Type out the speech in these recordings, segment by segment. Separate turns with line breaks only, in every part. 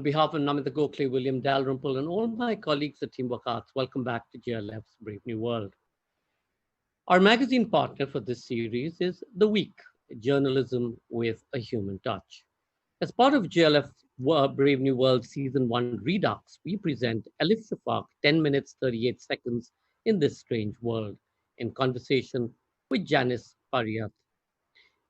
On behalf of Namita Gokhale, William Dalrymple, and all my colleagues at Teamwork Arts, welcome back to JLF's Brave New World. Our magazine partner for this series is The Week, Journalism with a Human Touch. As part of JLF Brave New World Season 1 Redux, we present Elif Shafak, 10 minutes, 38 seconds in this strange world, in conversation with Janice Pariat.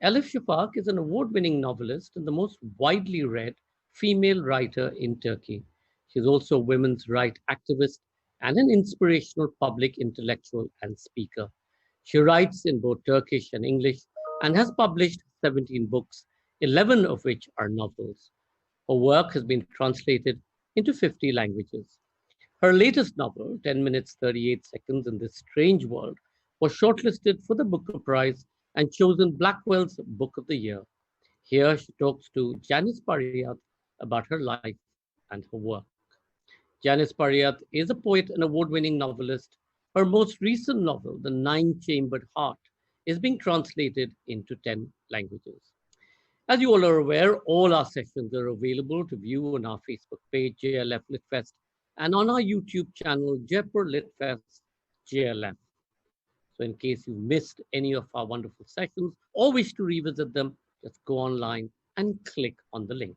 Elif Shafak is an award-winning novelist and the most widely read female writer in Turkey. She's also a women's rights activist and an inspirational public intellectual and speaker. She writes in both Turkish and English and has published 17 books, 11 of which are novels. Her work has been translated into 50 languages. Her latest novel, 10 minutes, 38 seconds in this strange world, was shortlisted for the Booker Prize and chosen Blackwell's Book of the Year. Here she talks to Janice Pariat about her life and her work. Janice Pariat is a poet and award-winning novelist. Her most recent novel, The Nine-Chambered Heart, is being translated into 10 languages. As you all are aware, all our sessions are available to view on our Facebook page, JLF Litfest, and on our YouTube channel, Jaipur Litfest JLF. So in case you missed any of our wonderful sessions or wish to revisit them, just go online and click on the link.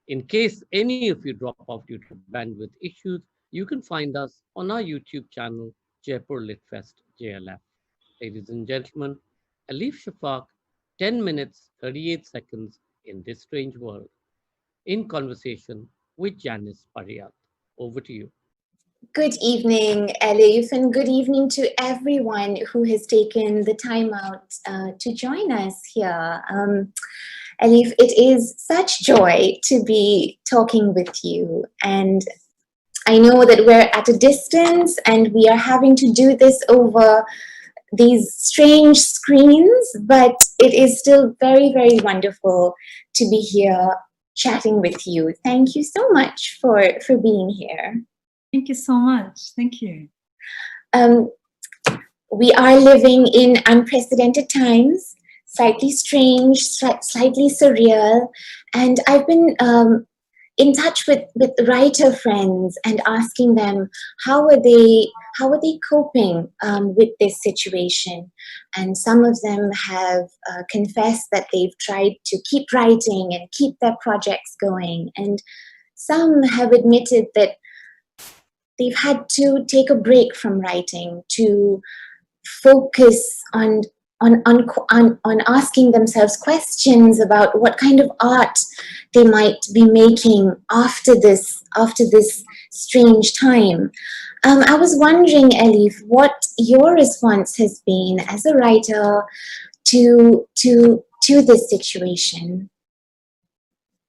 In case any of you drop off due to bandwidth issues, you can find us on our YouTube channel, Jaipur Litfest JLF. Ladies and gentlemen, Elif Shafak, 10 minutes, 38 seconds in this strange world, in conversation with Janice Pariat. Over to you.
Good evening, Elif, and good evening to everyone who has taken the time out to join us here. Elif, it is such joy to be talking with you, and I know that we're at a distance and we are having to do this over these strange screens, but it is still very, very wonderful to be here chatting with you. Thank you so much for being here.
Thank you so much. Thank you.
We are living in unprecedented times, slightly strange, slightly surreal, and I've been in touch with writer friends and asking them how are they coping with this situation. And some of them have confessed that they've tried to keep writing and keep their projects going, and some have admitted that they've had to take a break from writing to focus on asking themselves questions about what kind of art they might be making after this strange time. I was wondering, Elif, what your response has been as a writer to this situation.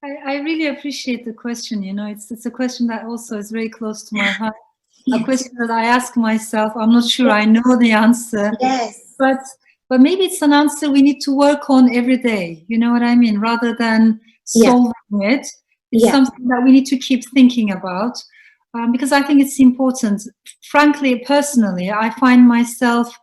I really appreciate the question. You know, it's a question that also is very close to my heart. A question that I ask myself. I'm not sure I know the answer.
Yes.
But maybe it's an answer we need to work on every day. You know what I mean? Rather than solving it, it's something that we need to keep thinking about. Because I think it's important. Frankly, personally, I find myself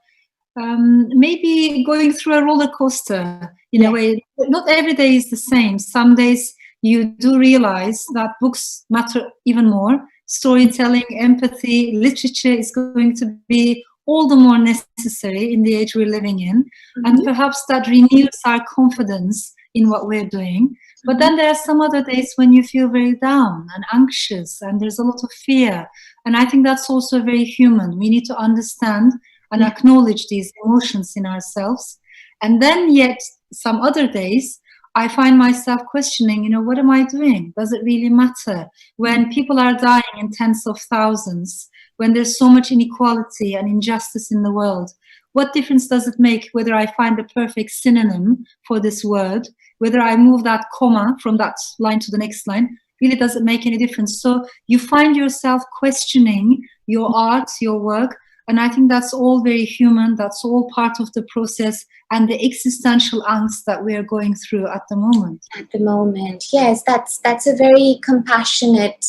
maybe going through a roller coaster in a way. Not every day is the same. Some days you do realize that books matter even more. Storytelling, empathy, literature is going to be all the more necessary in the age we're living in. And perhaps that renews our confidence in what we're doing. But then there are some other days when you feel very down and anxious and there's a lot of fear. And I think that's also very human. We need to understand and acknowledge these emotions in ourselves. And then yet some other days, I find myself questioning, you know, what am I doing? Does it really matter? When people are dying in tens of thousands, when there's so much inequality and injustice in the world, what difference does it make whether I find the perfect synonym for this word, whether I move that comma from that line to the next line? Really doesn't make any difference. So you find yourself questioning your art, your work, and I think that's all very human. That's all part of the process and the existential angst that we are going through at the moment.
At the moment, yes, that's a very compassionate,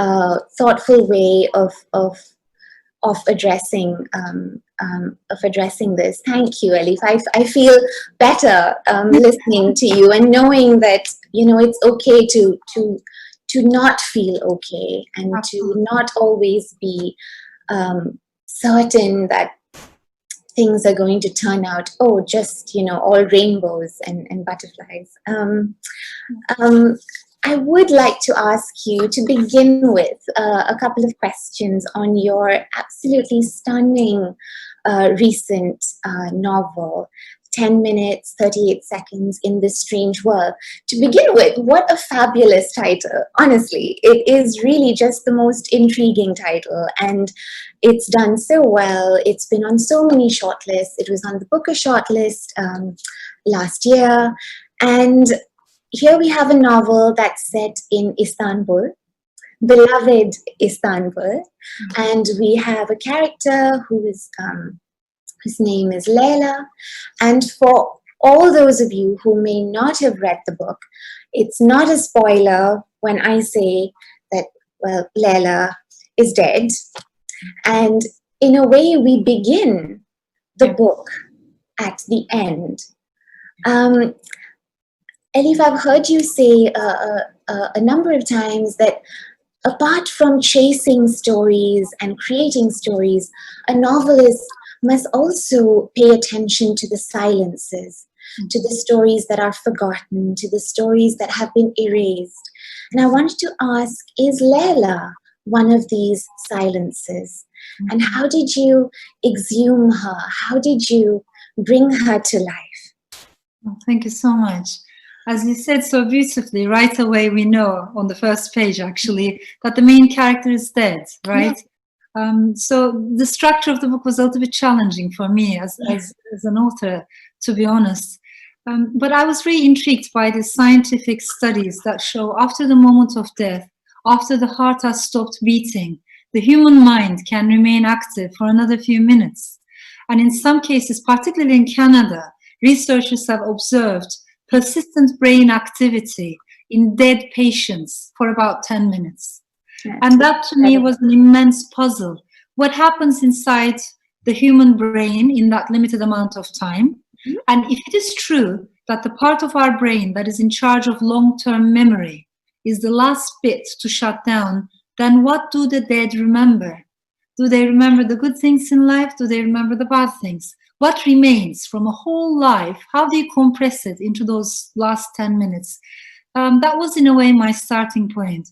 thoughtful way of addressing this. Thank you, Elif. I feel better listening to you and knowing that, you know, it's okay to to not feel okay, and to not always be certain that things are going to turn out, oh, just, you know, all rainbows and butterflies. I would like to ask you to begin with a couple of questions on your absolutely stunning recent novel, 10 minutes, 38 seconds in this strange world. To begin with, what a fabulous title. Honestly, it is really just the most intriguing title, and it's done so well. It's been on so many shortlists. It was on the Booker shortlist last year. And here we have a novel that's set in Istanbul, beloved Istanbul. And we have a character who is, his name is Leila. And for all those of you who may not have read the book, it's not a spoiler when I say that, well, Leila is dead. And in a way, we begin the book at the end. Elif, I've heard you say a number of times that apart from chasing stories and creating stories, a novelist must also pay attention to the silences, to the stories that are forgotten, to the stories that have been erased. And I wanted to ask, is Leila one of these silences? And how did you exhume her? How did you bring her to life?
Oh, thank you so much. As you said so beautifully, right away we know on the first page actually that the main character is dead, right? Yeah. So the structure of the book was a little bit challenging for me as an author, to be honest. But I was really intrigued by the scientific studies that show after the moment of death, after the heart has stopped beating, the human mind can remain active for another few minutes. And in some cases, particularly in Canada, researchers have observed persistent brain activity in dead patients for about 10 minutes. And that to me was an immense puzzle. What happens inside the human brain in that limited amount of time? And if it is true that the part of our brain that is in charge of long-term memory is the last bit to shut down, then what do the dead remember? Do they remember the good things in life? Do they remember the bad things? What remains from a whole life? How do you compress it into those last 10 minutes? That was in a way my starting point.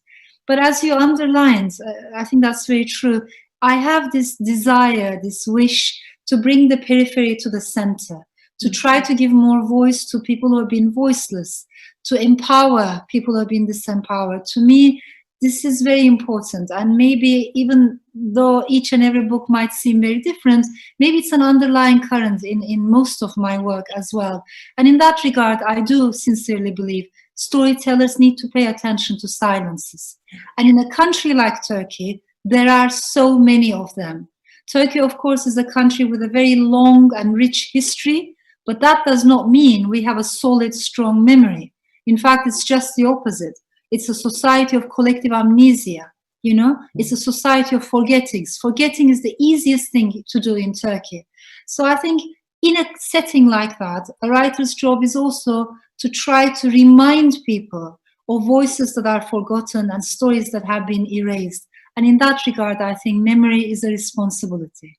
But as you underlined, I think that's very true. I have this desire, this wish to bring the periphery to the center, to try to give more voice to people who have been voiceless, to empower people who have been disempowered. To me, this is very important. And maybe even though each and every book might seem very different, maybe it's an underlying current in most of my work as well. And in that regard, I do sincerely believe storytellers need to pay attention to silences. And in a country like Turkey, there are so many of them. Turkey, of course, is a country with a very long and rich history, but that does not mean we have a solid, strong memory. In fact, it's just the opposite. It's a society of collective amnesia, you know? It's a society of forgettings. Forgetting is the easiest thing to do in Turkey. So I think in a setting like that, a writer's job is also to try to remind people of voices that are forgotten and stories that have been erased. And in that regard, I think memory is a responsibility.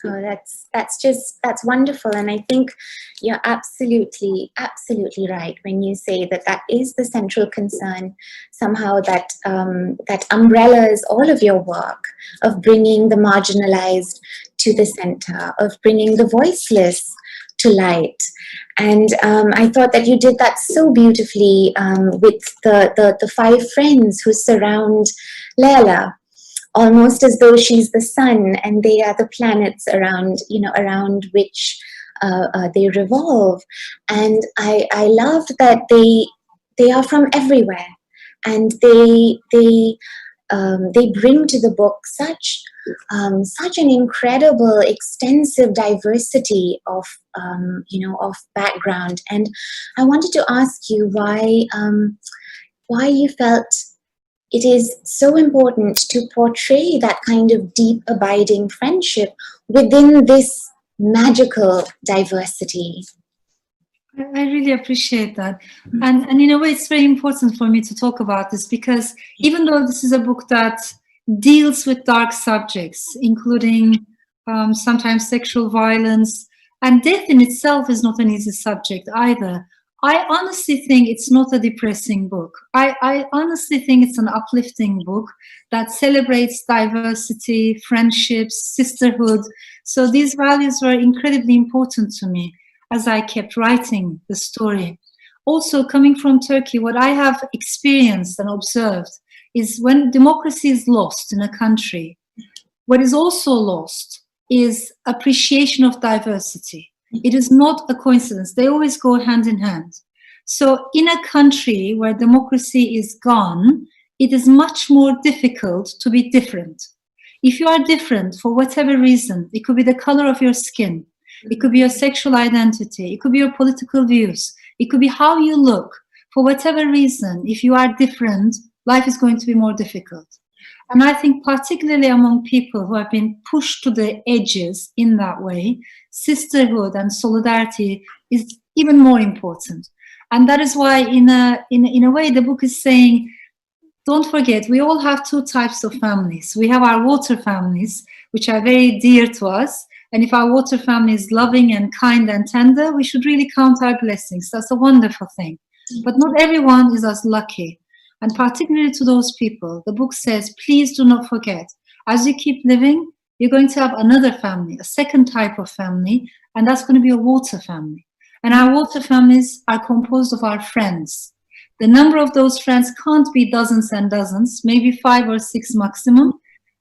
Oh, that's wonderful. And I think you're absolutely right when you say that that is the central concern, somehow that that umbrellas all of your work of bringing the marginalized to the center, of bringing the voiceless to light. And I thought that you did that so beautifully with the 5 friends who surround Leila, almost as though she's the sun and they are the planets around, you know, around which they revolve. And I loved that they are from everywhere, and they bring to the book such an incredible, extensive diversity of of background. And I wanted to ask you why you felt it is so important to portray that kind of deep, abiding friendship within this magical diversity.
I really appreciate that. And in a way, it's very important for me to talk about this, because even though this is a book that deals with dark subjects, including sometimes sexual violence, and death in itself is not an easy subject either, I honestly think it's not a depressing book. I honestly think it's an uplifting book that celebrates diversity, friendships, sisterhood. So these values were incredibly important to me as I kept writing the story. Also, coming from Turkey, what I have experienced and observed is when democracy is lost in a country, what is also lost is appreciation of diversity. It is not a coincidence. They always go hand in hand. So in a country where democracy is gone, it is much more difficult to be different. If you are different for whatever reason, it could be the color of your skin, it could be your sexual identity, it could be your political views, it could be how you look. For whatever reason, if you are different, life is going to be more difficult. And I think particularly among people who have been pushed to the edges in that way, sisterhood and solidarity is even more important. And that is why in a way the book is saying, don't forget, we all have two types of families. We have our water families, which are very dear to us. And if our water family is loving and kind and tender, we should really count our blessings. That's a wonderful thing. But not everyone is as lucky. And particularly to those people, the book says, please do not forget, as you keep living, you're going to have another family, a second type of family, and that's going to be a water family. And our water families are composed of our friends. The number of those friends can't be dozens and dozens, maybe 5 or 6 maximum,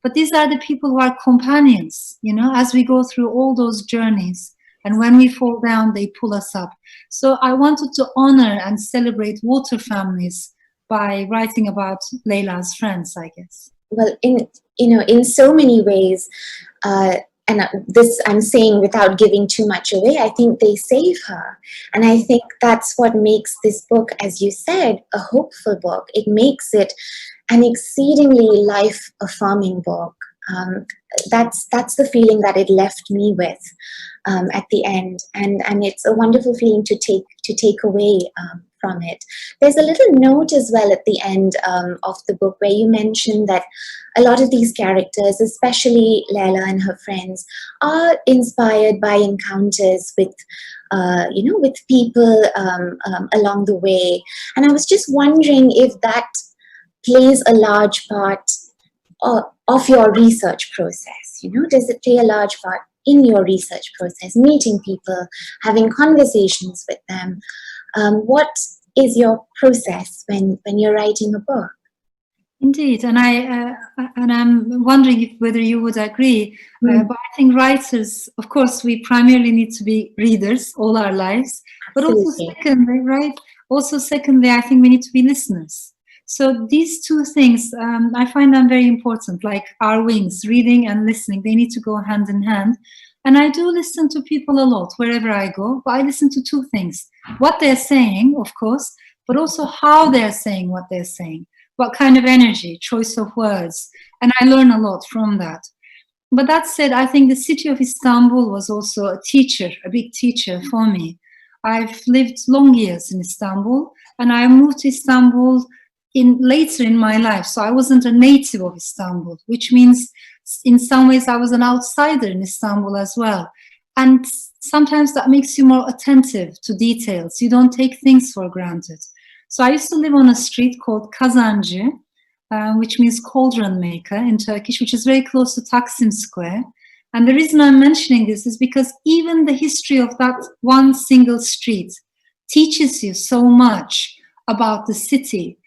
but these are the people who are companions, you know, as we go through all those journeys. And when we fall down, they pull us up. So I wanted to honor and celebrate water families by writing about Leila's friends, I guess.
Well, in so many ways, and this I'm saying without giving too much away, I think they save her. And I think that's what makes this book, as you said, a hopeful book. It makes it an exceedingly life-affirming book. That's the feeling that it left me with at the end, and it's a wonderful feeling to take away from it. There's a little note as well at the end of the book where you mentioned that a lot of these characters, especially Leila and her friends, are inspired by encounters with with people along the way. And I was just wondering if that plays a large part of your research process. Does it play a large part in your research process, meeting people, having conversations with them? What is your process when you're writing a book?
Indeed, and I'm wondering whether you would agree. But I think writers, of course, we primarily need to be readers all our lives. But also secondly, I think we need to be listeners. So these two things, I find them very important, like our wings, reading and listening. They need to go hand in hand. And I do listen to people a lot wherever I go, but I listen to two things. What they're saying, of course, but also how they're saying what they're saying. What kind of energy, choice of words. And I learn a lot from that. But that said, I think the city of Istanbul was also a teacher, a big teacher for me. I've lived long years in Istanbul, and I moved to Istanbul later in my life. So I wasn't a native of Istanbul, which means in some ways I was an outsider in Istanbul as well. And sometimes that makes you more attentive to details. You don't take things for granted. So I used to live on a street called Kazancı, which means cauldron maker in Turkish, which is very close to Taksim Square. And the reason I'm mentioning this is because even the history of that one single street teaches you so much about the city,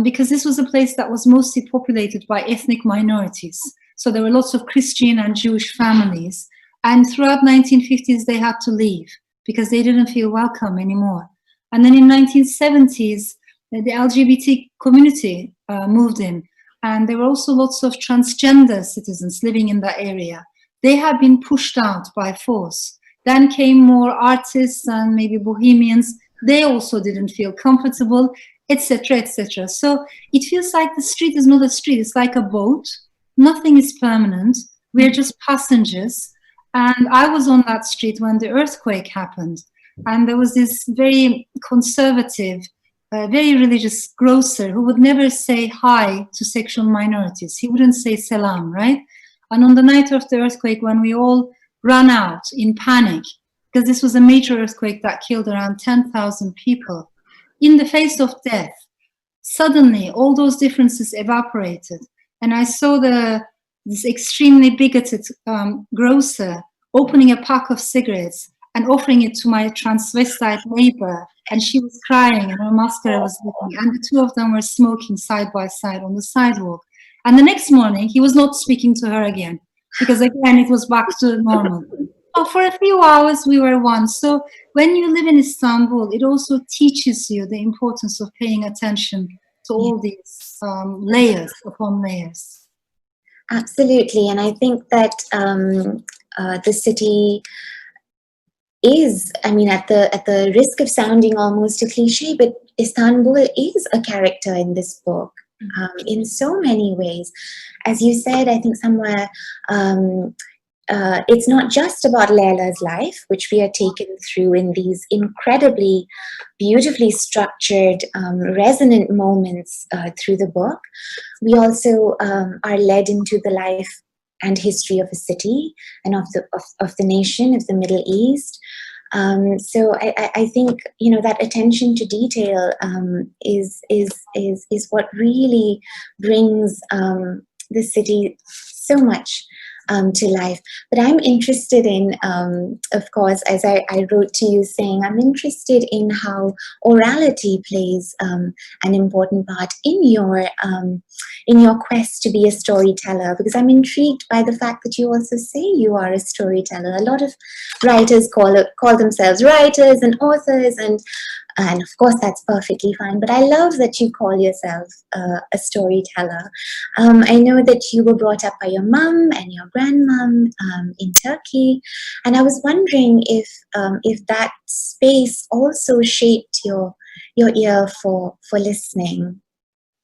because this was a place that was mostly populated by ethnic minorities. So there were lots of Christian and Jewish families. And throughout 1950s, they had to leave because they didn't feel welcome anymore. And then in 1970s, the LGBT community moved in. And there were also lots of transgender citizens living in that area. They had been pushed out by force. Then came more artists and maybe bohemians. They also didn't feel comfortable, etc., etc. So it feels like the street is not a street. It's like a boat. Nothing is permanent. We're just passengers. And I was on that street when the earthquake happened. And there was this very conservative, very religious grocer who would never say hi to sexual minorities. He wouldn't say salam, right? And on the night of the earthquake, when we all ran out in panic, because this was a major earthquake that killed around 10,000 people, in the face of death, suddenly all those differences evaporated. And I saw this extremely bigoted grocer opening a pack of cigarettes and offering it to my transvestite neighbor. And she was crying and her mascara was leaking. And the two of them were smoking side by side on the sidewalk. And the next morning, he was not speaking to her again, because again, it was back to normal. So for a few hours, we were one. So when you live in Istanbul, it also teaches you the importance of paying attention to all these layers upon layers.
Absolutely. And I think that the city is, I mean, at the risk of sounding almost a cliche, but Istanbul is a character in this book in so many ways. As you said, I think somewhere it's not just about Leila's life, which we are taken through in these incredibly beautifully structured, resonant moments through the book. We also are led into the life and history of a city and of the nation, of the Middle East. So I think, you know, that attention to detail is what really brings the city so much to life. But I'm interested in, of course, as I wrote to you saying, I'm interested in how orality plays an important part in your quest to be a storyteller, because I'm intrigued by the fact that you also say you are a storyteller. A lot of writers call themselves writers and authors, and of course that's perfectly fine, but I love that you call yourself a storyteller. I know that you were brought up by your mum and your grandmum in Turkey, and I was wondering if that space also shaped your ear for listening.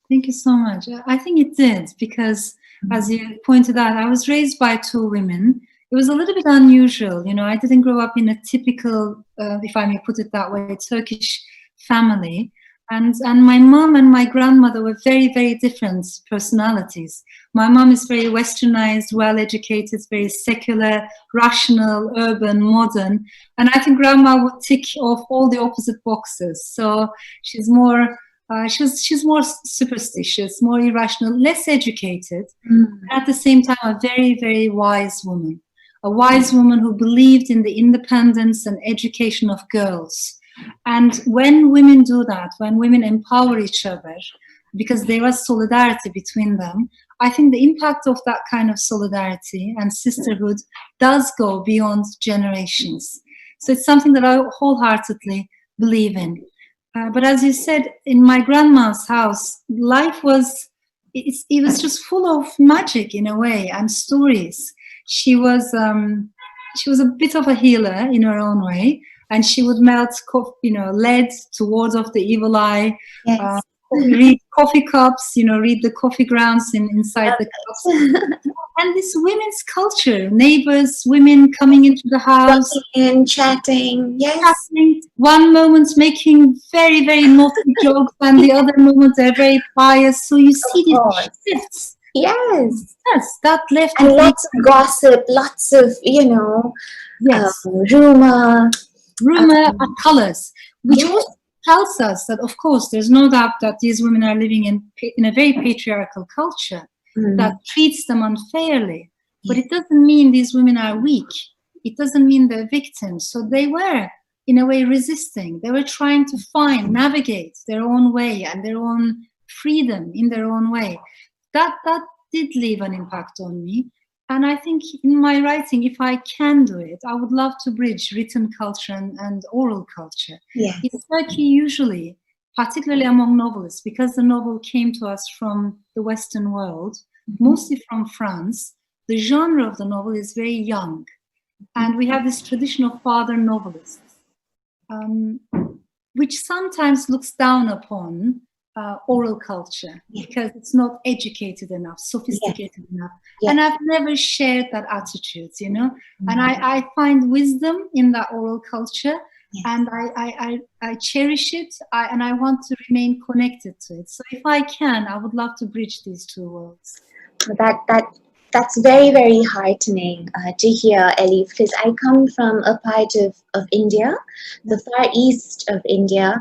Thank you so much. I think it did, because as you pointed out, I was raised by two women. It was a little bit unusual. You know, I didn't grow up in a typical, if I may put it that way, Turkish family. And my mom and my grandmother were very, very different personalities. My mom is very westernized, well-educated, very secular, rational, urban, modern. And I think grandma would tick off all the opposite boxes. So she's more, she's more superstitious, more irrational, less educated. At the same time, a very, very wise woman. A wise woman who believed in the independence and education of girls. And when women do that, when women empower each other, because there was solidarity between them, I think the impact of that kind of solidarity and sisterhood does go beyond generations. So it's something that I wholeheartedly believe in. But as you said, in my grandma's house, life was, it was just full of magic in a way, and stories. She was a bit of a healer in her own way, and she would melt, lead to ward off the evil eye.
Yes.
Read coffee cups, read the coffee grounds inside the cups. And this women's culture, neighbors, women coming into the house.
And chatting, yes.
Chatting. One moment making very, very naughty jokes, and the other moment they're very pious. So you see these shifts.
Yes.
Yes, that left.
And lots of gossip, lots of, rumor
and colors, which also tells us that, of course, there's no doubt that these women are living in a very patriarchal culture that treats them unfairly. But it doesn't mean these women are weak. It doesn't mean they're victims. So they were, in a way, resisting. They were trying to navigate their own way and their own freedom in their own way. That did leave an impact on me. And I think in my writing, if I can do it, I would love to bridge written culture and oral culture.
Yes.
In Turkey, usually, particularly among novelists, because the novel came to us from the Western world, mostly from France, the genre of the novel is very young. And we have this tradition of father novelists, which sometimes looks down upon oral culture because it's not educated enough, sophisticated enough. And I've never shared that attitude, and I find wisdom in that oral culture. and I cherish it, and I want to remain connected to it. So if I can, I would love to bridge these two worlds.
That's very, very heartening to hear, Elif, because I come from a part of India, the far east of India,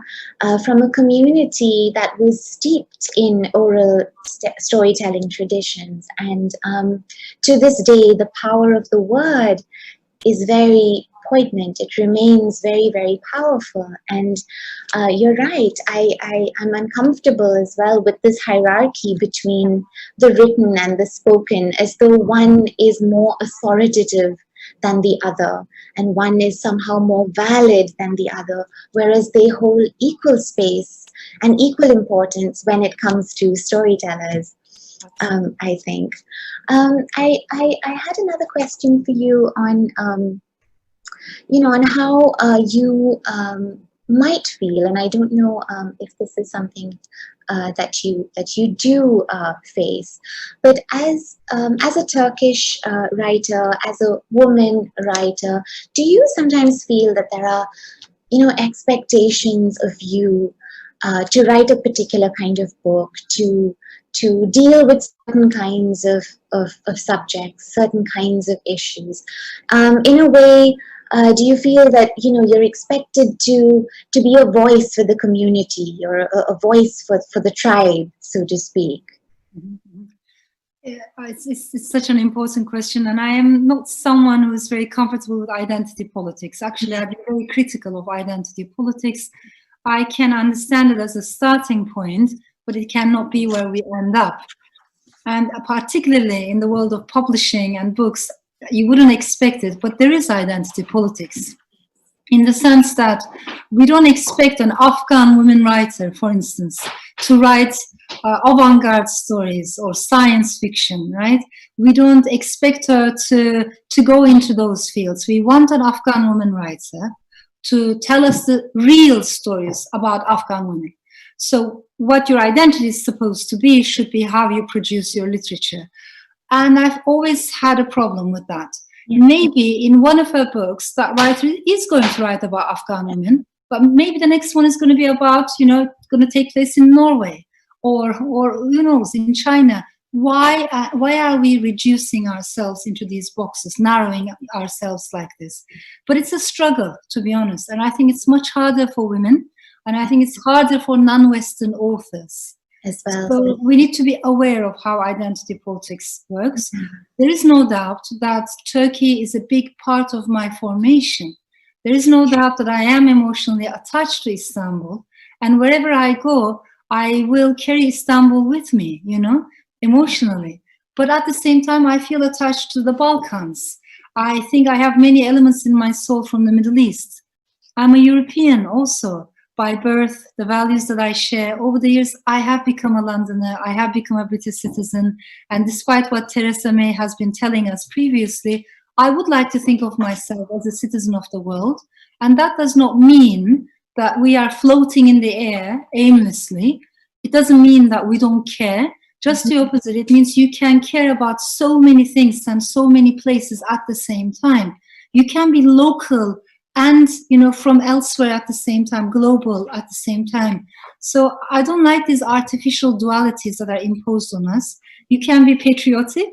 from a community that was steeped in oral storytelling traditions. And to this day, the power of the word is very poignant. It remains very, very powerful. And you're right, I'm uncomfortable as well with this hierarchy between the written and the spoken, as though one is more authoritative than the other, and one is somehow more valid than the other, whereas they hold equal space and equal importance when it comes to storytellers. I think. I had another question for you on, on how you might feel, and I don't know if this is something that you do face, but as a Turkish writer, as a woman writer, do you sometimes feel that there are, expectations of you to write a particular kind of book, to deal with certain kinds of subjects, certain kinds of issues? In a way, do you feel that you're expected to be a voice for the community, or a voice for the tribe, so to speak?
Mm-hmm. It's such an important question, and I am not someone who is very comfortable with identity politics. Actually, I've been very critical of identity politics. I can understand it as a starting point, but it cannot be where we end up. And particularly in the world of publishing and books, you wouldn't expect it, but there is identity politics, in the sense that we don't expect an Afghan woman writer, for instance, to write avant-garde stories or science fiction, right? We don't expect her to go into those fields. We want an Afghan woman writer to tell us the real stories about Afghan women. So what your identity is supposed to be should be how you produce your literature. And I've always had a problem with that. Maybe in one of her books, that writer is going to write about Afghan women, but maybe the next one is going to be about, going to take place in Norway or who knows, in China. Why are we reducing ourselves into these boxes, narrowing ourselves like this? But it's a struggle, to be honest. And I think it's much harder for women, and I think it's harder for non-Western authors
as well.
So we need to be aware of how identity politics works. There is no doubt that Turkey is a big part of my formation. There is no doubt that I am emotionally attached to Istanbul, and wherever I go, I will carry Istanbul with me, emotionally. But at the same time, I feel attached to the Balkans. I think I have many elements in my soul from the Middle East. I'm a European also. By birth, the values that I share. Over the years, I have become a Londoner, I have become a British citizen, and despite what Theresa May has been telling us previously, I would like to think of myself as a citizen of the world, and that does not mean that we are floating in the air aimlessly. It doesn't mean that we don't care, just the opposite. It means you can care about so many things and so many places at the same time. You can be local and from elsewhere at the same time, global at the same time. So I don't like these artificial dualities that are imposed on us. You can be patriotic,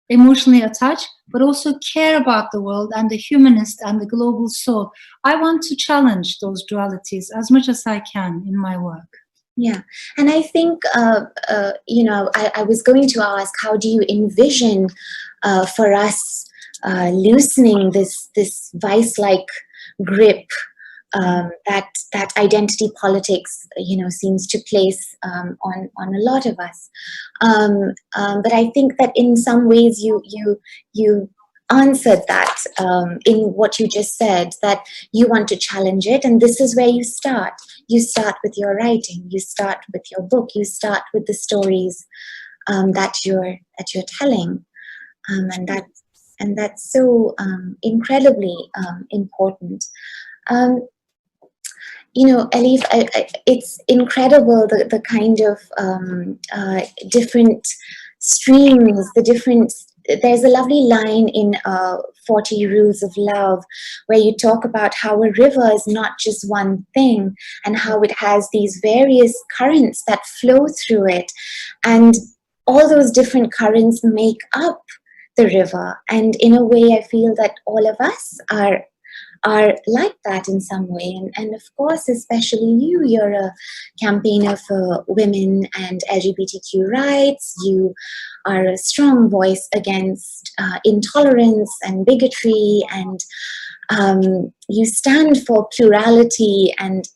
emotionally attached, but also care about the world and the humanist and the global soul. I want to challenge those dualities as much as I can in my work.
Yeah, and I think, I was going to ask, how do you envision for us loosening this vice-like grip that identity politics, seems to place on a lot of us. But I think that in some ways you answered that in what you just said, that you want to challenge it, and this is where you start. You start with your writing. You start with your book. You start with the stories that you're telling, and that's so incredibly important. Elif, it's incredible the kind of different streams, there's a lovely line in 40 Rules of Love, where you talk about how a river is not just one thing and how it has these various currents that flow through it. And all those different currents make up the river. And in a way, I feel that all of us are like that in some way. And of course, especially you're a campaigner for women and LGBTQ rights. You are a strong voice against intolerance and bigotry, and you stand for plurality and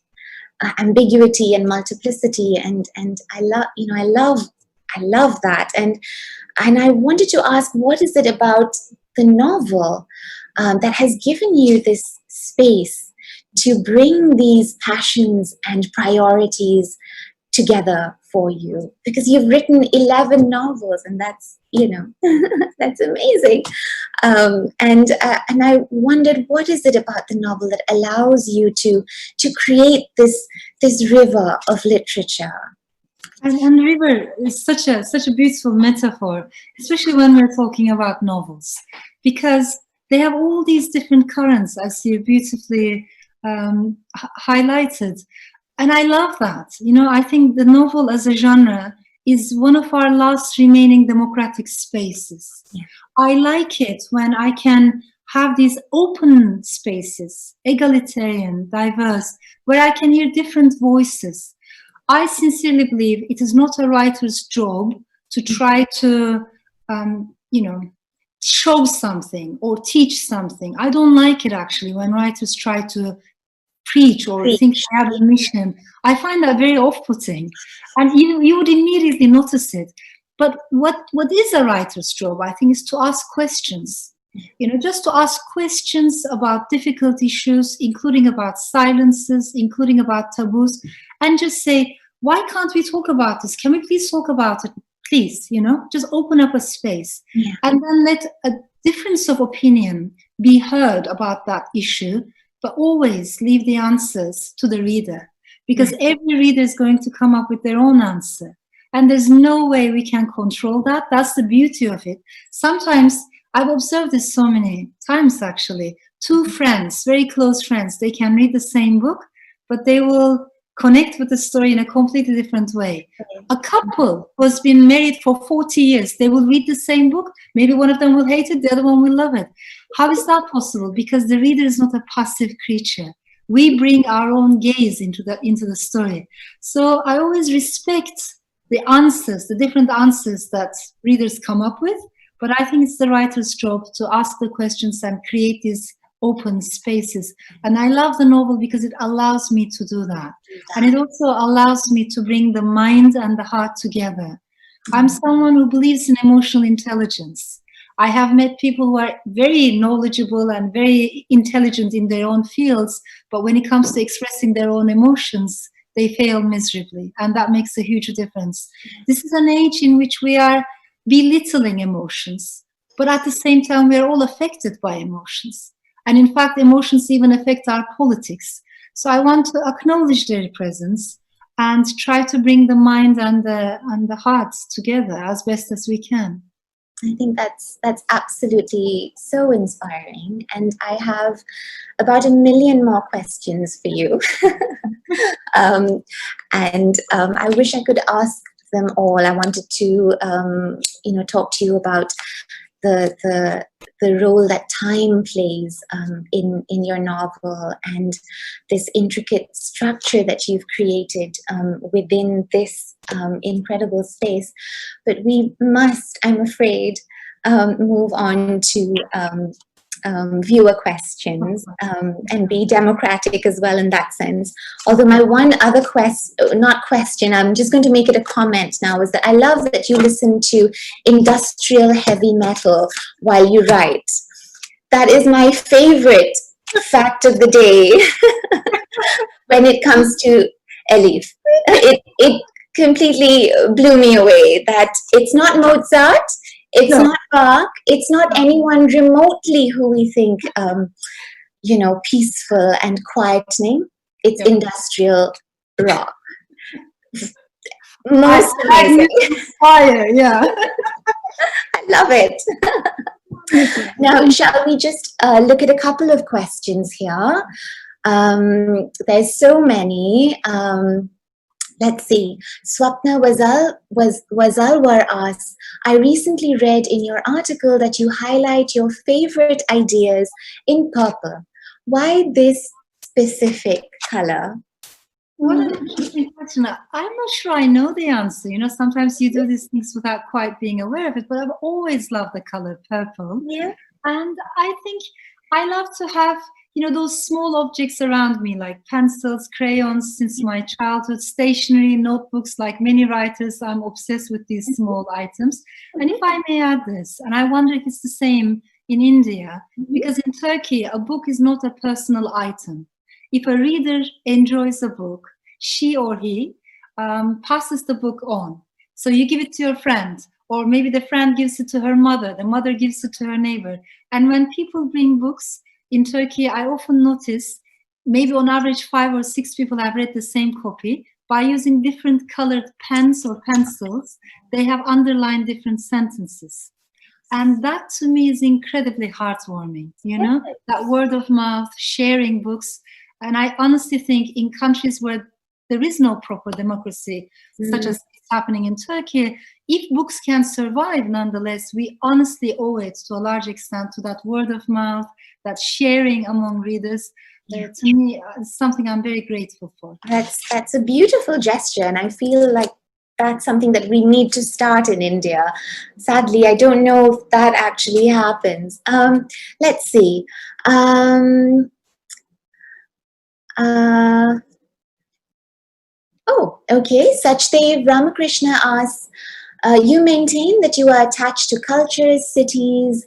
ambiguity and multiplicity. And I love that. And I wanted to ask, what is it about the novel that has given you this space to bring these passions and priorities together for you? Because you've written 11 novels, and that's, that's amazing. And I wondered, what is it about the novel that allows you to create this river of literature?
And river is such a beautiful metaphor, especially when we're talking about novels, because they have all these different currents, as you beautifully highlighted. And I love that. I think the novel as a genre is one of our last remaining democratic spaces. Yeah. I like it when I can have these open spaces, egalitarian, diverse, where I can hear different voices. I sincerely believe it is not a writer's job to try to, show something or teach something. I don't like it, actually, when writers try to preach or think they have a mission. I find that very off-putting, and you would immediately notice it. But what is a writer's job, I think, is to ask questions. Just to ask questions about difficult issues, including about silences, including about taboos, and just say, why can't we talk about this? Can we please talk about it? Please, just open up a space. Yeah. And then let a difference of opinion be heard about that issue, but always leave the answers to the reader, because every reader is going to come up with their own answer. And there's no way we can control that. That's the beauty of it. Sometimes, I've observed this so many times, actually. Two friends, very close friends, they can read the same book, but they will connect with the story in a completely different way. A couple who has been married for 40 years, they will read the same book. Maybe one of them will hate it, the other one will love it. How is that possible? Because the reader is not a passive creature. We bring our own gaze into the story. So I always respect the answers, the different answers that readers come up with, but I think it's the writer's job to ask the questions and create these open spaces. And I love the novel because it allows me to do that. And it also allows me to bring the mind and the heart together. I'm someone who believes in emotional intelligence. I have met people who are very knowledgeable and very intelligent in their own fields, but when it comes to expressing their own emotions, they fail miserably. And that makes a huge difference. This is an age in which we are belittling emotions, but at the same time, we are all affected by emotions. And in fact, emotions even affect our politics. So I want to acknowledge their presence and try to bring the mind and the heart together as best as we can.
I think that's absolutely so inspiring. And I have about 1 million more questions for you. I wish I could ask them all. I wanted to, talk to you about the role that time plays in your novel, and this intricate structure that you've created within this incredible space. But we must, I'm afraid, move on to viewer questions and be democratic as well in that sense. Although my one other question, I'm just going to make it a comment now, is that I love that you listen to industrial heavy metal while you write. That is my favorite fact of the day when it comes to Elif. It completely blew me away that it's not Mozart, it's not Bach, it's not anyone remotely who we think, peaceful and quietening. It's industrial rock. Most amazing.
Fire, yeah.
I love it. Now, shall we just look at a couple of questions here? There's so many. Let's see. Swapna Wazalwar asks, I recently read in your article that you highlight your favorite ideas in purple. Why this specific color?
What an interesting question. I'm not sure I know the answer. You know, sometimes you do these things without quite being aware of it, but I've always loved the color purple.
Yeah.
And I think I love to have, you know, those small objects around me, like pencils, crayons, since my childhood, stationery, notebooks. Like many writers, I'm obsessed with these small items. And if I may add this, and I wonder if it's the same in India, because in Turkey, a book is not a personal item. If a reader enjoys a book, she or he passes the book on. So you give it to your friend, or maybe the friend gives it to her mother, the mother gives it to her neighbor. And when people bring books in Turkey, I often notice maybe on average 5 or 6 people have read the same copy. By using different colored pens or pencils, they have underlined different sentences. And that to me is incredibly heartwarming, you know, that word of mouth, sharing books. And I honestly think in countries where there is no proper democracy, such as happening in Turkey, if books can survive nonetheless, we honestly owe it to a large extent to that word of mouth, that sharing among readers. To me, it's something I'm very grateful for.
That's a beautiful gesture, and I feel like that's something that we need to start in India. Sadly, I don't know if that actually happens. Let's see. Okay. Sachdev Ramakrishna asks, you maintain that you are attached to cultures, cities,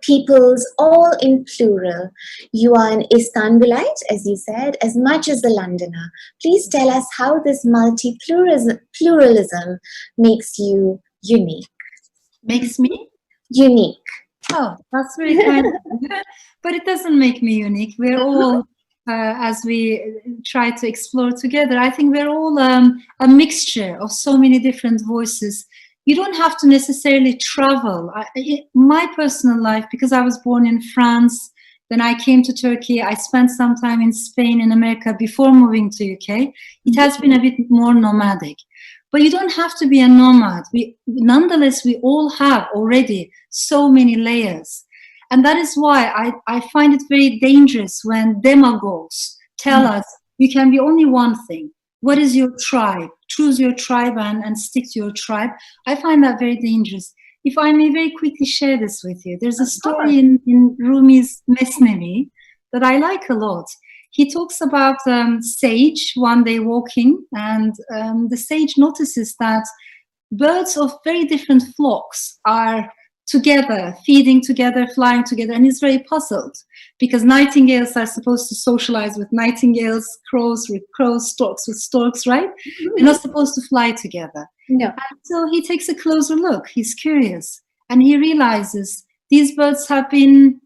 peoples, all in plural. You are an Istanbulite, as you said, as much as a Londoner. Please tell us how this multi-pluralism makes you unique.
Makes me?
Unique.
Oh, that's very kind. But it doesn't make me unique. We're all, as we try to explore together, I think we're all a mixture of so many different voices. You don't have to necessarily travel. My personal life, because I was born in France, then I came to Turkey, I spent some time in Spain and America before moving to UK. It has been a bit more nomadic. But you don't have to be a nomad. Nonetheless, we all have already so many layers. And that is why I find it very dangerous when demagogues tell us you can be only one thing. What is your tribe? Choose your tribe and stick to your tribe. I find that very dangerous. If I may very quickly share this with you. There's a story in Rumi's Mesnevi that I like a lot. He talks about sage one day walking, and the sage notices that birds of very different flocks are together, feeding together, flying together, and he's very puzzled because nightingales are supposed to socialize with nightingales, crows with crows, storks with storks, right? They're not supposed to fly together.
No.
And so he takes a closer look. He's curious, and he realizes these birds have been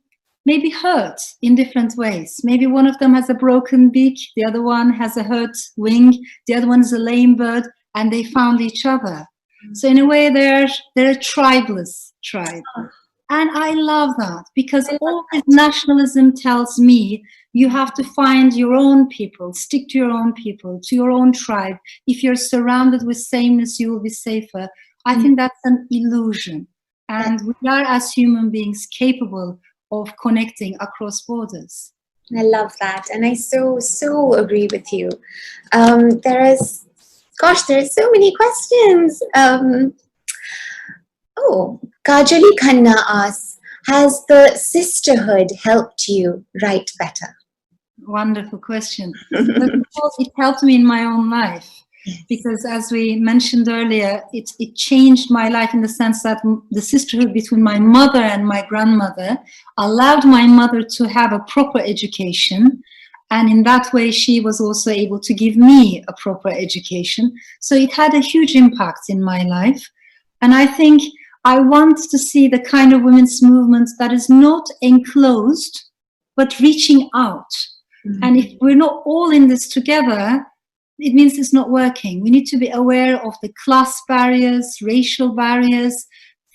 maybe hurt in different ways. Maybe one of them has a broken beak, the other one has a hurt wing, the other one is a lame bird, and they found each other. So in a way, they're a tribeless tribe. And I love that because all this nationalism tells me you have to find your own people, stick to your own people, to your own tribe. If you're surrounded with sameness, you will be safer. I think that's an illusion. And we are, as human beings, capable of connecting across borders.
I love that. And I so agree with you. There's so many questions. Kajali Khanna asks, has the sisterhood helped you write better?
Wonderful question. It helped me in my own life. Because as we mentioned earlier, it changed my life in the sense that the sisterhood between my mother and my grandmother allowed my mother to have a proper education. And in that way, she was also able to give me a proper education. So it had a huge impact in my life. And I think I want to see the kind of women's movement that is not enclosed, but reaching out. And if we're not all in this together, it means it's not working. We need to be aware of the class barriers, racial barriers,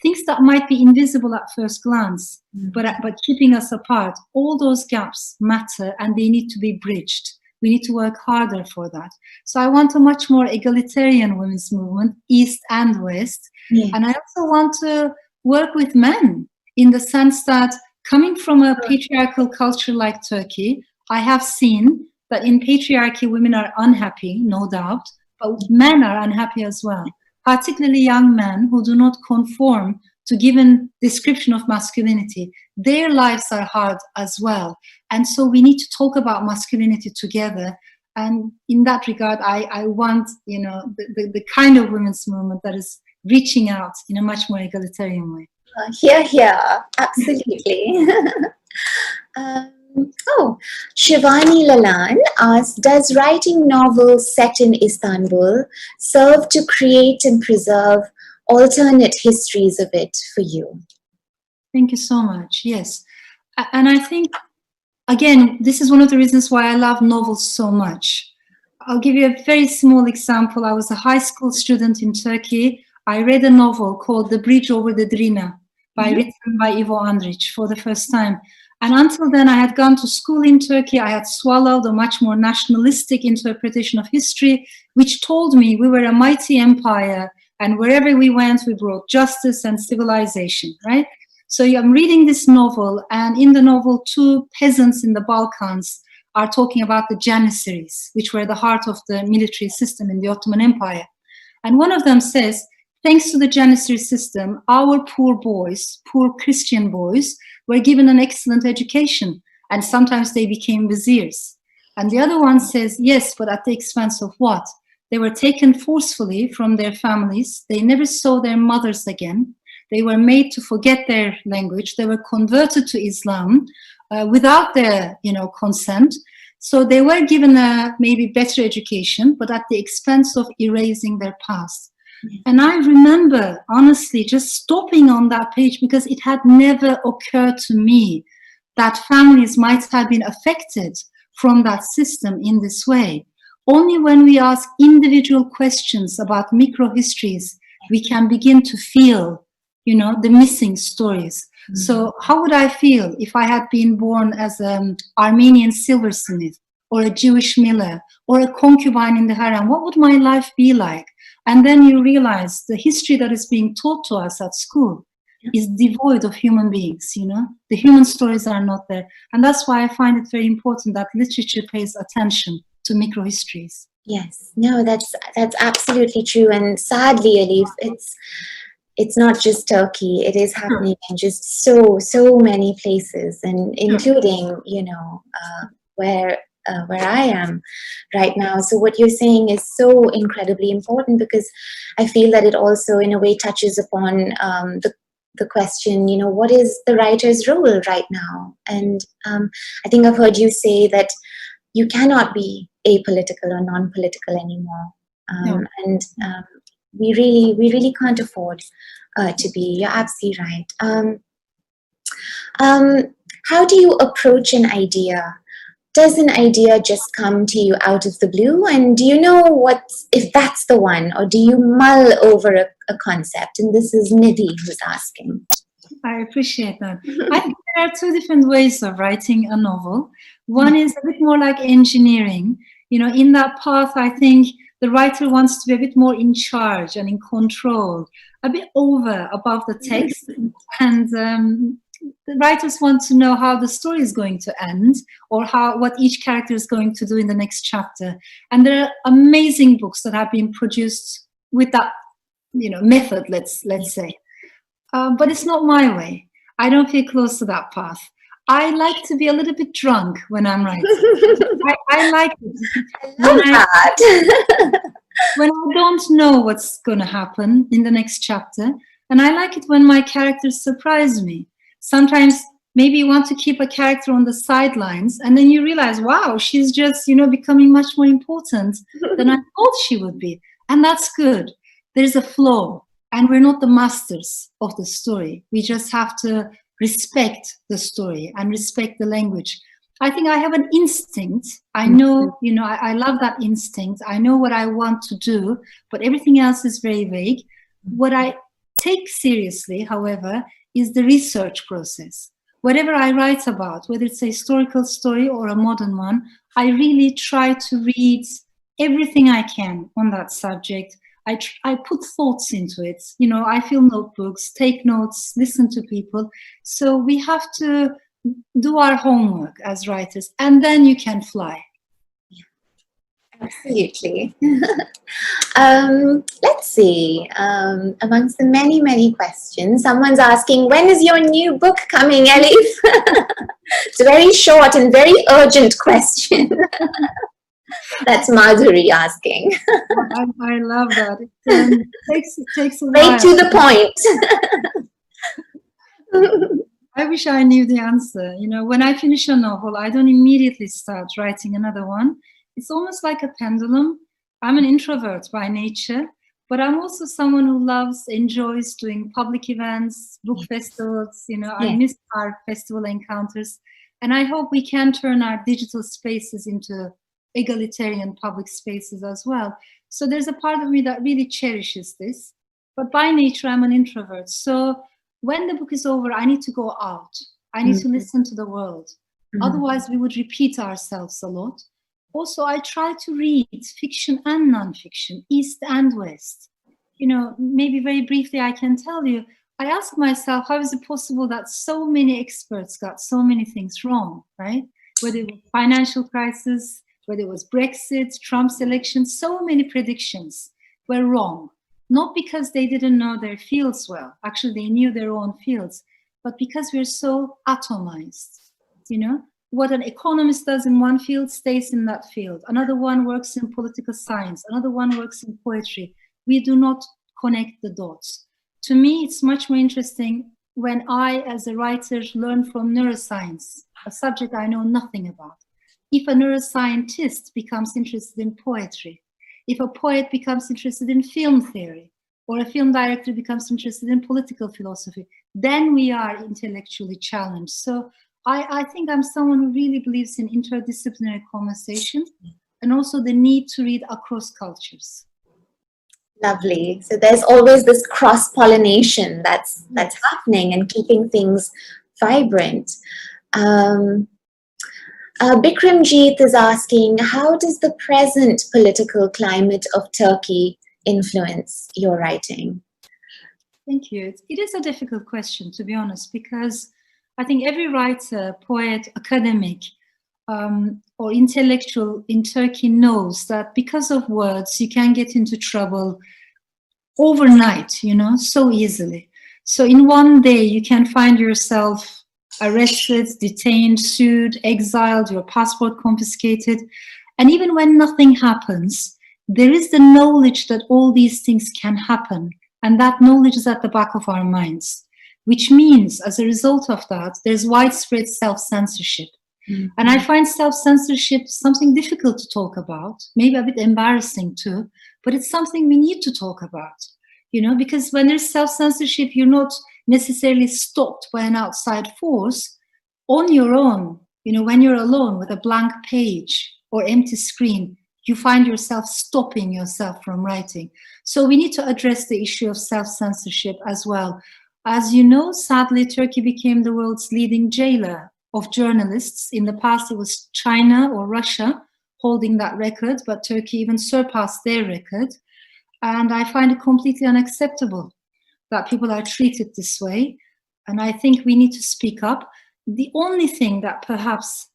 things that might be invisible at first glance, but keeping us apart. All those gaps matter, and they need to be bridged. We need to work harder for that. So I want a much more egalitarian women's movement, East and West.
Yeah.
And I also want to work with men, in the sense that coming from a patriarchal culture like Turkey, I have seen that in patriarchy, women are unhappy, no doubt, but men are unhappy as well, particularly young men who do not conform to given description of masculinity. Their lives are hard as well. And so we need to talk about masculinity together. And in that regard, I want, you know, the kind of women's movement that is reaching out in a much more egalitarian way.
Absolutely. Shivani Lalan asks, does writing novels set in Istanbul serve to create and preserve alternate histories of it for you?
Thank you so much. Yes. And I think, again, this is one of the reasons why I love novels so much. I'll give you a very small example. I was a high school student in Turkey. I read a novel called The Bridge Over the Drina, written by Ivo Andrić, for the first time. And until then, I had gone to school in Turkey. I had swallowed a much more nationalistic interpretation of history, which told me we were a mighty empire, and wherever we went, we brought justice and civilization, right? So I'm reading this novel, and in the novel, two peasants in the Balkans are talking about the Janissaries, which were the heart of the military system in the Ottoman Empire. And one of them says, thanks to the Janissary system, our poor boys, poor Christian boys, were given an excellent education, and sometimes they became viziers. And the other one says, yes, but at the expense of what? They were taken forcefully from their families. They never saw their mothers again. They were made to forget their language. They were converted to Islam without their, consent. So they were given a maybe better education, but at the expense of erasing their past. And I remember, honestly, just stopping on that page, because it had never occurred to me that families might have been affected from that system in this way. Only when we ask individual questions about micro-histories, we can begin to feel, the missing stories. Mm-hmm. So how would I feel if I had been born as an Armenian silversmith, or a Jewish miller, or a concubine in the harem? What would my life be like? And then you realize the history that is being taught to us at school is devoid of human beings, The human stories are not there. And that's why I find it very important that literature pays attention to microhistories.
Yes, no, that's absolutely true. And sadly, Elif, it's not just Turkey. It is happening in just so many places, and including, where I am right now. So what you're saying is so incredibly important, because I feel that it also in a way touches upon the question, what is the writer's role right now? And I think I've heard you say that you cannot be apolitical or non-political anymore. And we really can't afford to be. You're absolutely right. How do you approach an idea? Does an idea just come to you out of the blue? And do you know if that's the one, or do you mull over a concept? And this is Nidhi who's asking.
I appreciate that. I think there are two different ways of writing a novel. One is a bit more like engineering. In that path, I think the writer wants to be a bit more in charge and in control, a bit above the text. And the writers want to know how the story is going to end, or what each character is going to do in the next chapter. And there are amazing books that have been produced with that, method, let's say. But it's not my way. I don't feel close to that path. I like to be a little bit drunk when I'm writing. I like it. When I don't know what's going to happen in the next chapter. And I like it when my characters surprise me. Sometimes maybe you want to keep a character on the sidelines, and then you realize, wow, she's just, becoming much more important than I thought she would be. And that's good. There's a flow, and we're not the masters of the story. We just have to respect the story and respect the language. I think I have an instinct. I know, I love that instinct. I know what I want to do, but everything else is very vague. What I take seriously, however, is the research process. Whatever I write about, whether it's a historical story or a modern one, I really try to read everything I can on that subject. I put thoughts into it. You know, I fill notebooks, take notes, listen to people. So we have to do our homework as writers, and then you can fly.
Absolutely. Let's see. Amongst the many, many questions, someone's asking, when is your new book coming, Elif? It's a very short and very urgent question. That's Madhuri asking.
I love that. It takes a while.
Right to the point.
I wish I knew the answer. You know, when I finish a novel, I don't immediately start writing another one. It's almost like a pendulum. I'm an introvert by nature, but I'm also someone who enjoys doing public events, book festivals. You know, I miss our festival encounters. And I hope we can turn our digital spaces into egalitarian public spaces as well. So there's a part of me that really cherishes this. But by nature, I'm an introvert. So when the book is over, I need to go out. I need to listen to the world. Otherwise, we would repeat ourselves a lot. Also, I try to read fiction and nonfiction, East and West. You know, maybe very briefly, I can tell you, I ask myself, how is it possible that so many experts got so many things wrong, right? Whether it was financial crisis, whether it was Brexit, Trump's election, so many predictions were wrong. Not because they didn't know their fields well. Actually, they knew their own fields, but because we're so atomized, you know? What an economist does in one field stays in that field. Another one works in political science. Another one works in poetry. We do not connect the dots. To me, it's much more interesting when I, as a writer, learn from neuroscience, a subject I know nothing about. If a neuroscientist becomes interested in poetry, if a poet becomes interested in film theory, or a film director becomes interested in political philosophy, then we are intellectually challenged. So I think I'm someone who really believes in interdisciplinary conversation and also the need to read across cultures.
Lovely. So there's always this cross-pollination that's happening and keeping things vibrant. Bikramjeet is asking, how does the present political climate of Turkey influence your writing?
Thank you. It is a difficult question, to be honest, because I think every writer, poet, academic, or intellectual in Turkey knows that because of words, you can get into trouble overnight, you know, so easily. So in one day, you can find yourself arrested, detained, sued, exiled, your passport confiscated. And even when nothing happens, there is the knowledge that all these things can happen. And that knowledge is at the back of our minds. Which means, as a result of that, there's widespread self-censorship. And I find self-censorship something difficult to talk about, maybe a bit embarrassing too, but it's something we need to talk about, you know, because when there's self-censorship, you're not necessarily stopped by an outside force. On your own, you know, when you're alone with a blank page or empty screen, you find yourself stopping yourself from writing. So we need to address the issue of self-censorship as well. As you know, sadly, Turkey became the world's leading jailer of journalists. In the past, it was China or Russia holding that record, but Turkey even surpassed their record. And I find it completely unacceptable that people are treated this way. And I think we need to speak up. The only thing that perhaps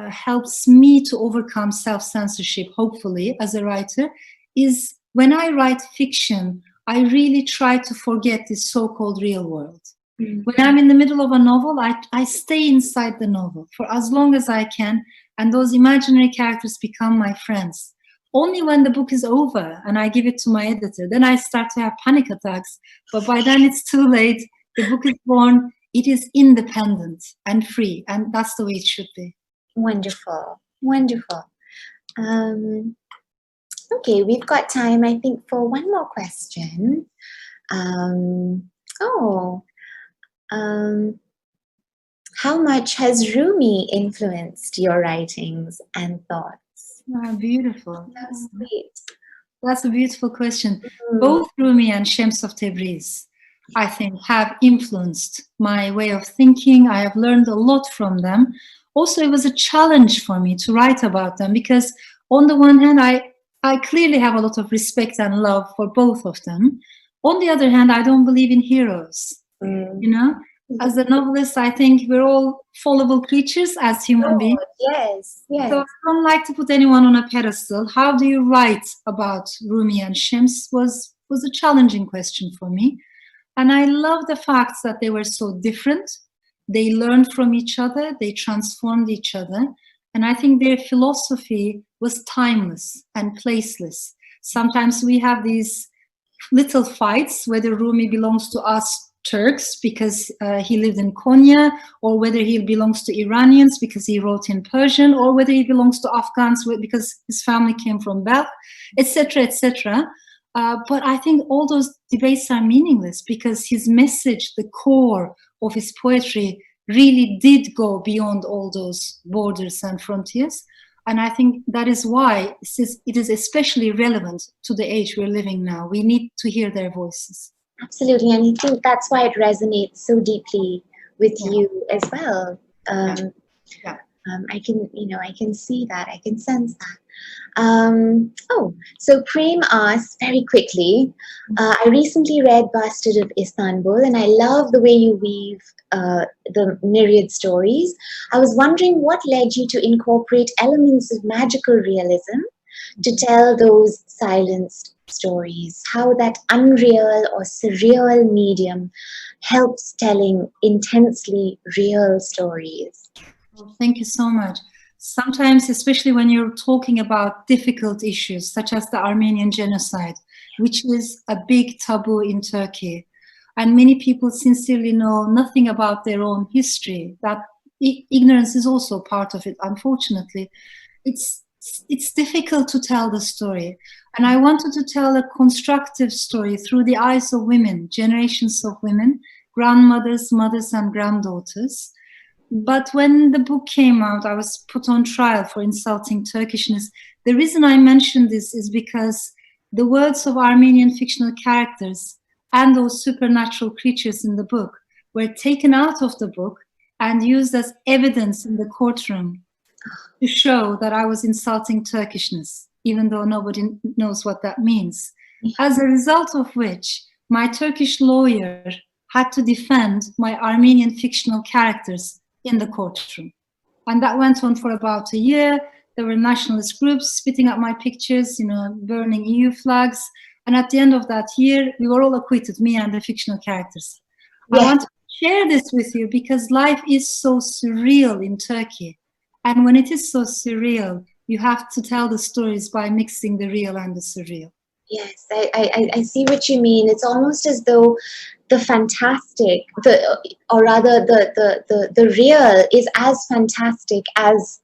helps me to overcome self-censorship, hopefully, as a writer, is when I write fiction, I really try to forget this so-called real world. When I'm in the middle of a novel, I stay inside the novel for as long as I can, and those imaginary characters become my friends. Only when the book is over and I give it to my editor, then I start to have panic attacks. But by then it's too late. The book is born. It is independent and free, and that's the way it should be.
Wonderful, wonderful. Okay, we've got time, I think, for one more question. How much has Rumi influenced your writings and thoughts?
Beautiful.
That's sweet.
That's a beautiful question. Both Rumi and Shams of Tabriz. I think, have influenced my way of thinking. I have learned a lot from them. Also, it was a challenge for me to write about them because on the one hand, I clearly have a lot of respect and love for both of them. On the other hand, I don't believe in heroes. You know, as a novelist, I think we're all fallible creatures as human beings.
Yes, yes.
So I don't like to put anyone on a pedestal. How do you write about Rumi and Shams was a challenging question for me. And I love the facts that they were so different. They learned from each other, they transformed each other. And I think their philosophy was timeless and placeless. Sometimes we have these little fights whether Rumi belongs to us Turks because he lived in Konya, or whether he belongs to Iranians because he wrote in Persian, or whether he belongs to Afghans because his family came from Balkh, etc., etc. But I think all those debates are meaningless because his message, the core of his poetry, really did go beyond all those borders and frontiers. And I think that is why it is especially relevant to the age we're living now. We need to hear their voices.
Absolutely, and I think that's why it resonates so deeply with you as well. I can see that, I can sense that. So Prem asks very quickly, I recently read Bastard of Istanbul and I love the way you weave the myriad stories. I was wondering what led you to incorporate elements of magical realism to tell those silenced stories, how that unreal or surreal medium helps telling intensely real stories.
Thank you so much. Sometimes, especially when you're talking about difficult issues such as the Armenian genocide, which is a big taboo in Turkey, and many people sincerely know nothing about their own history, that ignorance is also part of it, unfortunately. It's difficult to tell the story. And I wanted to tell a constructive story through the eyes of women, generations of women, grandmothers, mothers, and granddaughters. But when the book came out, I was put on trial for insulting Turkishness. The reason I mentioned this is because the words of Armenian fictional characters and those supernatural creatures in the book were taken out of the book and used as evidence in the courtroom to show that I was insulting Turkishness, even though nobody knows what that means. As a result of which, my Turkish lawyer had to defend my Armenian fictional characters in the courtroom. And that went on for about a year. There were nationalist groups spitting up my pictures, burning EU flags. And at the end of that year, we were all acquitted, me and the fictional characters. Yeah. I want to share this with you because life is so surreal in Turkey. And when it is so surreal, you have to tell the stories by mixing the real and the surreal.
Yes, I see what you mean. It's almost as though the fantastic, the real is as fantastic as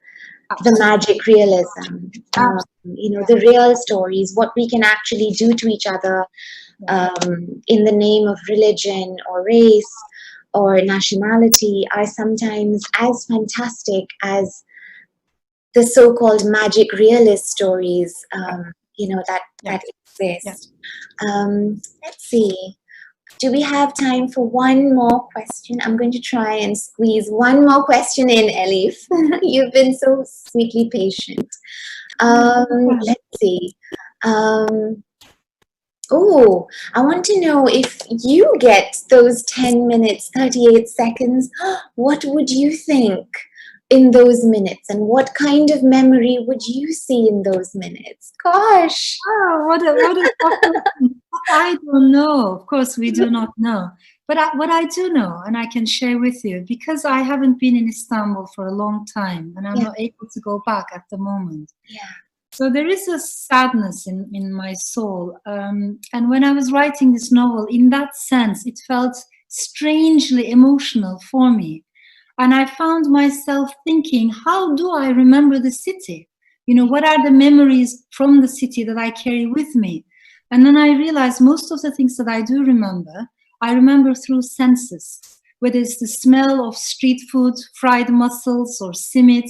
the magic realism. The real stories, what we can actually do to each other in the name of religion or race or nationality are sometimes as fantastic as the so-called magic realist stories, that exist. Yes. Let's see. Do we have time for one more question? I'm going to try and squeeze one more question in, Elif. You've been so sweetly patient. Let's see. I want to know if you get those 10 minutes, 38 seconds, what would you think in those minutes, and what kind of memory would you see in those minutes? Gosh!
Oh, what a I don't know. Of course, we do not know. But what I do know, and I can share with you, because I haven't been in Istanbul for a long time, and I'm not able to go back at the moment.
Yeah.
So there is a sadness in my soul. And when I was writing this novel, in that sense, it felt strangely emotional for me. And I found myself thinking, how do I remember the city? What are the memories from the city that I carry with me? And then I realized most of the things that I remember through senses, whether it's the smell of street food, fried mussels, or simit.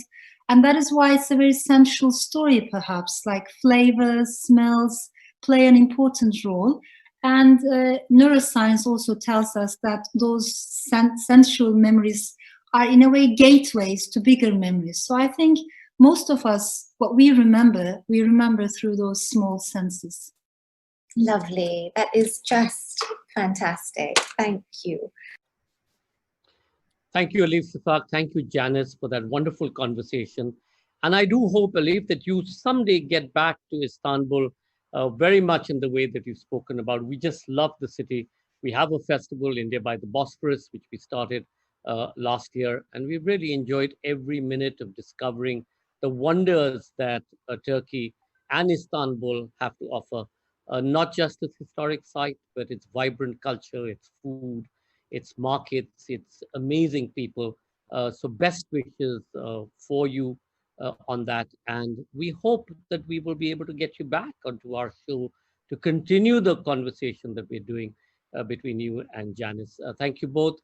And that is why it's a very sensual story, perhaps, like flavors, smells play an important role. And neuroscience also tells us that those sensual memories are in a way gateways to bigger memories. So I think most of us, what we remember through those small senses.
Lovely. That is just fantastic. Thank you.
Thank you, Elif Shafak. Thank you, Janice, for that wonderful conversation. And I do hope, Elif, that you someday get back to Istanbul very much in the way that you've spoken about. We just love the city. We have a festival, India by the Bosphorus, which we started last year. And we really enjoyed every minute of discovering the wonders that Turkey and Istanbul have to offer, not just its historic site, but its vibrant culture, its food, its markets, its amazing people. So best wishes for you on that. And we hope that we will be able to get you back onto our show to continue the conversation that we're doing between you and Janice. Thank you both.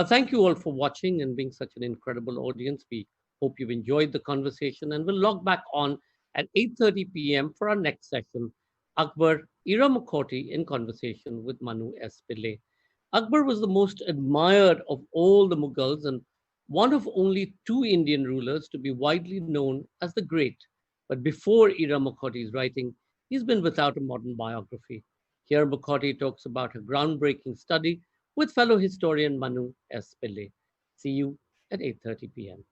Thank you all for watching and being such an incredible audience. We hope you've enjoyed the conversation, and we'll log back on at 8:30 p.m. for our next session, Akbar Iramakoti in conversation with Manu S. Pillai. Akbar was the most admired of all the Mughals and one of only two Indian rulers to be widely known as the Great. But before Ira Mukherjee's writing, he's been without a modern biography. Here, Mukherjee talks about her groundbreaking study with fellow historian Manu S. Pillai. See you at 8:30 p.m.